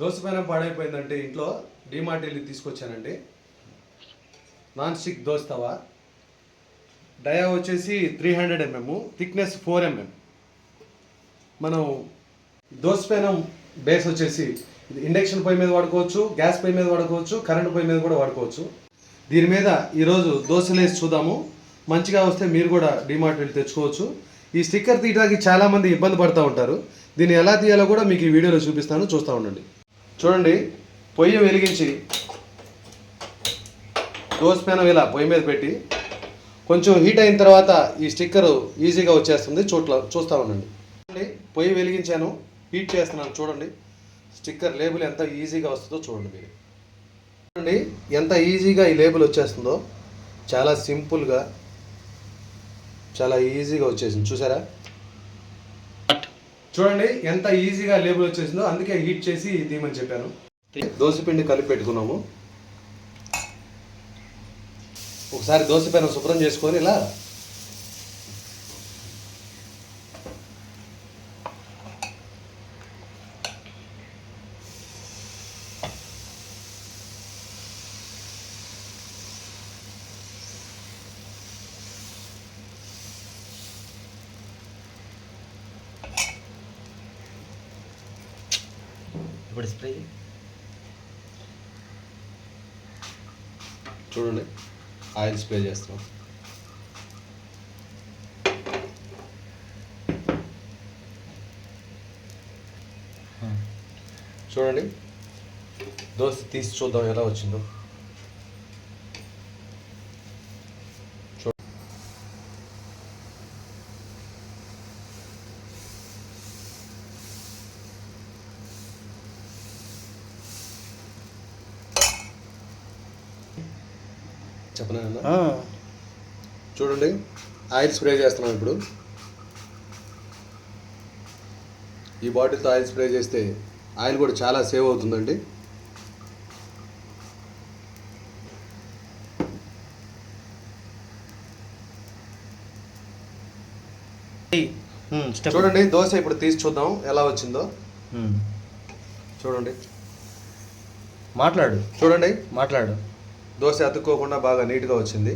దోశ పైన పాడైపోయిందంటే ఇంట్లో డిమార్ట్ వెళ్ళి తీసుకొచ్చానండి. నాన్ స్టిక్ దోశ తవా. డయా వచ్చేసి 300 mm, థిక్నెస్ 4 mm. మనం దోశ పైన బేస్ వచ్చేసి ఇండక్షన్ పొయ్యి మీద వాడుకోవచ్చు, గ్యాస్ పొయ్యి మీద వాడుకోవచ్చు, కరెంట్ పొయ్యి మీద కూడా వాడుకోవచ్చు. దీని మీద ఈరోజు దోశలు వేసి చూద్దాము. మంచిగా వస్తే మీరు కూడా డిమార్ట్ వెళ్ళి తెచ్చుకోవచ్చు. ఈ స్టిక్కర్ తీయడానికి చాలామంది ఇబ్బంది పడుతూ ఉంటారు. దీన్ని ఎలా తీయాలో కూడా మీకు ఈ వీడియోలో చూపిస్తాను, చూస్తూ ఉండండి. చూడండి, పొయ్యి వెలిగించి దోశ పెనం ఇలా పొయ్యి మీద పెట్టి కొంచెం హీట్ అయిన తర్వాత ఈ స్టిక్కర్ ఈజీగా వచ్చేస్తుంది. చూస్తూ ఉండండి. పొయ్యి వెలిగించాను, హీట్ చేస్తున్నాను. చూడండి స్టిక్కర్ లేబుల్ ఎంత ఈజీగా వస్తుందో చూడండి మీరు. చూడండి ఎంత ఈజీగా ఈ లేబుల్ వచ్చేస్తుందో. చాలా సింపుల్గా, చాలా ఈజీగా వచ్చేసింది. చూసారా? చూడండి ఎంత ఈజీగా లేబుల్ వచ్చేసిందో. అందుకే హీట్ చేసి తీయమని చెప్పాను. దోశపిండి కలిపి పెట్టుకున్నాము. ఒకసారి దోశ పైన శుభ్రం చేసుకొని ఇలా ఇప్పుడు స్ప్రే చూడండి, ఆయిల్ స్ప్రే చేస్తున్నాం. చూడండి దోశ తీసి చూద్దాం ఎలా వచ్చిందో. చెప్పనా? చూడండి ఆయిల్ స్ప్రే చేస్తున్నాం. ఇప్పుడు ఈ బాటిల్తో ఆయిల్ స్ప్రే చేస్తే ఆయిల్ కూడా చాలా సేవ్ అవుతుందండి. చూడండి దోశ ఇప్పుడు తీసి చూద్దాం ఎలా వచ్చిందో. చూడండి, మాట్లాడు చూడండి మాట్లాడు. దోశ అతుక్కోకుండా బాగా నీట్గా వచ్చింది.